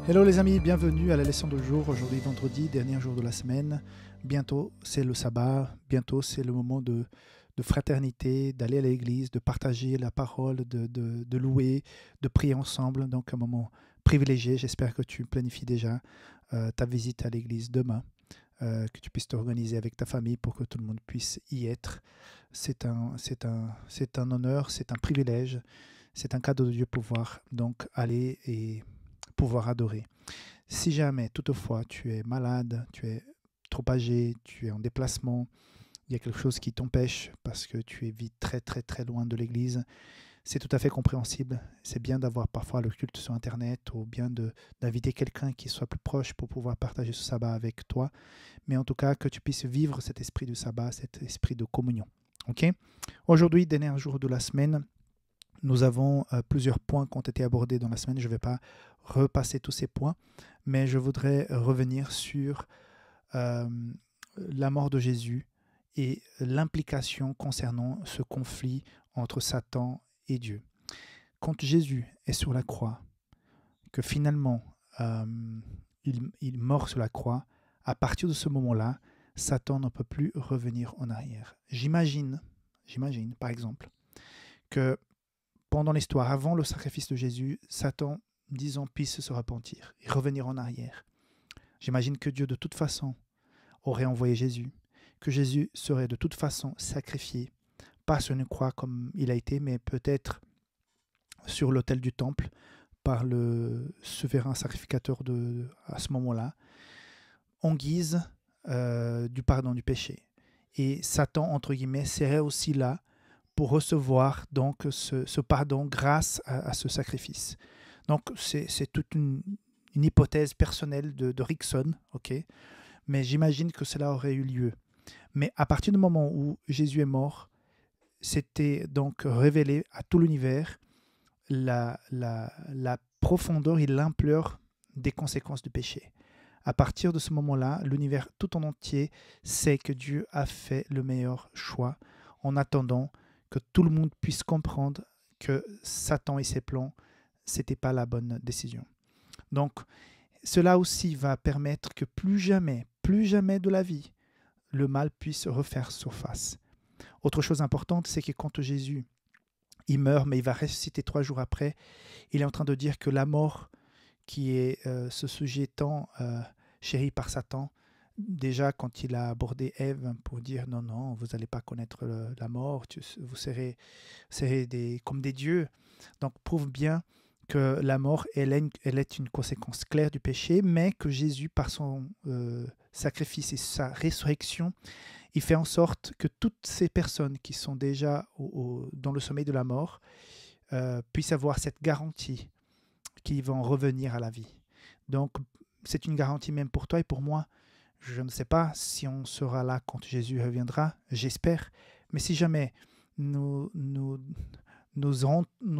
Hello les amis, bienvenue à la leçon du jour. Aujourd'hui vendredi, dernier jour de la semaine. Bientôt c'est le sabbat, bientôt c'est le moment de fraternité, d'aller à l'église, de partager la parole, de louer, de prier ensemble. Donc un moment privilégié. J'espère que tu planifies déjà ta visite à l'église demain, que tu puisses t'organiser avec ta famille pour que tout le monde puisse y être. C'est un honneur, c'est un privilège, c'est un cadeau de Dieu pouvoir donc aller et pouvoir adorer. Si jamais, toutefois, tu es malade, tu es trop âgé, tu es en déplacement, il y a quelque chose qui t'empêche parce que tu vis très très très loin de l'église, c'est tout à fait compréhensible. C'est bien d'avoir parfois le culte sur Internet ou bien d'inviter quelqu'un qui soit plus proche pour pouvoir partager ce sabbat avec toi. Mais en tout cas, que tu puisses vivre cet esprit du sabbat, cet esprit de communion. Ok. Aujourd'hui, dernier jour de la semaine, nous avons plusieurs points qui ont été abordés dans la semaine. Je ne vais pas repasser tous ces points, mais je voudrais revenir sur la mort de Jésus et l'implication concernant ce conflit entre Satan et Dieu. Quand Jésus est sur la croix, que finalement il meurt sur la croix, à partir de ce moment-là, Satan ne peut plus revenir en arrière. J'imagine par exemple, que pendant l'histoire, avant le sacrifice de Jésus, Satan, disons, puisse se repentir et revenir en arrière. J'imagine que Dieu, de toute façon, aurait envoyé Jésus, que Jésus serait de toute façon sacrifié, pas sur une croix comme il a été, mais peut-être sur l'autel du temple par le souverain sacrificateur à ce moment-là, en guise du pardon du péché. Et Satan, entre guillemets, serait aussi là pour recevoir donc ce pardon grâce à ce sacrifice. Donc c'est toute une hypothèse personnelle de Rickson, ok, mais j'imagine que cela aurait eu lieu. Mais à partir du moment où Jésus est mort, c'était donc révélé à tout l'univers la profondeur et l'ampleur des conséquences du péché. À partir de ce moment-là, l'univers tout en entier sait que Dieu a fait le meilleur choix en attendant que tout le monde puisse comprendre que Satan et ses plans, ce n'était pas la bonne décision. Donc, cela aussi va permettre que plus jamais de la vie, le mal puisse refaire surface. Autre chose importante, c'est que quand Jésus, il meurt, mais il va ressusciter 3 jours après, il est en train de dire que la mort, qui est ce sujet tant chéri par Satan, déjà quand il a abordé Ève pour dire non, vous n'allez pas connaître la mort, vous serez comme des dieux. Donc prouve bien que la mort, elle est une conséquence claire du péché, mais que Jésus, par son sacrifice et sa résurrection, il fait en sorte que toutes ces personnes qui sont déjà dans le sommeil de la mort puissent avoir cette garantie qu'ils vont revenir à la vie. Donc c'est une garantie même pour toi et pour moi. Je ne sais pas si on sera là quand Jésus reviendra, j'espère. Mais si jamais nous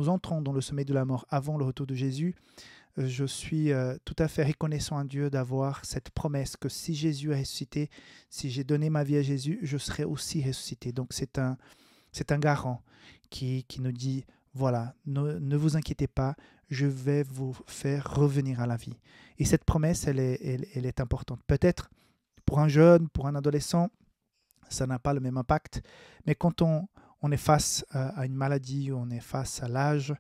entrons dans le sommeil de la mort avant le retour de Jésus, je suis tout à fait reconnaissant à Dieu d'avoir cette promesse que si Jésus est ressuscité, si j'ai donné ma vie à Jésus, je serai aussi ressuscité. Donc c'est un garant qui nous dit, voilà, ne vous inquiétez pas, je vais vous faire revenir à la vie. Et cette promesse, elle est importante. Peut-être pour un jeune, pour un adolescent, ça n'a pas le même impact. Mais quand on est face à une maladie, on est face à l'âge,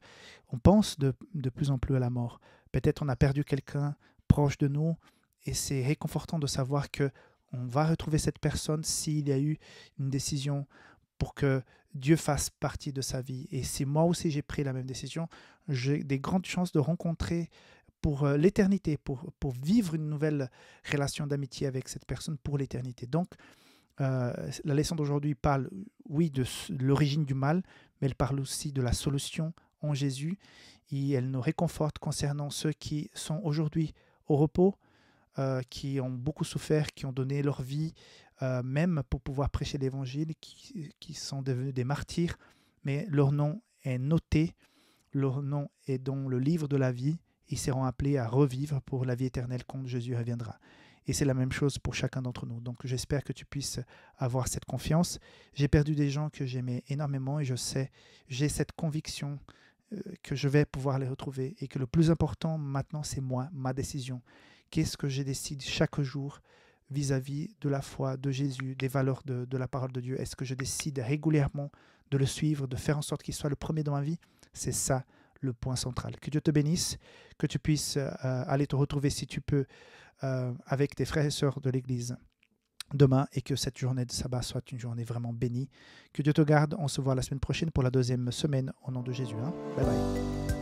on pense de plus en plus à la mort. Peut-être on a perdu quelqu'un proche de nous et c'est réconfortant de savoir qu'on va retrouver cette personne s'il y a eu une décision pour que Dieu fasse partie de sa vie. Et si moi aussi j'ai pris la même décision, j'ai des grandes chances de rencontrer pour l'éternité, pour vivre une nouvelle relation d'amitié avec cette personne pour l'éternité. Donc, la leçon d'aujourd'hui parle, oui, de l'origine du mal, mais elle parle aussi de la solution en Jésus et elle nous réconforte concernant ceux qui sont aujourd'hui au repos, qui ont beaucoup souffert, qui ont donné leur vie, même pour pouvoir prêcher l'évangile, qui sont devenus des martyrs, mais leur nom est noté, leur nom est dans le livre de la vie. Ils seront appelés à revivre pour la vie éternelle quand Jésus reviendra. Et c'est la même chose pour chacun d'entre nous. Donc j'espère que tu puisses avoir cette confiance. J'ai perdu des gens que j'aimais énormément et j'ai cette conviction, que je vais pouvoir les retrouver et que le plus important maintenant, c'est moi, ma décision. Qu'est-ce que je décide chaque jour vis-à-vis de la foi, de Jésus, des valeurs de la parole de Dieu? Est-ce que je décide régulièrement de le suivre, de faire en sorte qu'il soit le premier dans ma vie? C'est ça le point central. Que Dieu te bénisse, que tu puisses aller te retrouver si tu peux avec tes frères et sœurs de l'Église demain et que cette journée de sabbat soit une journée vraiment bénie. Que Dieu te garde. On se voit la semaine prochaine pour la deuxième semaine au nom de Jésus. Hein. Bye bye.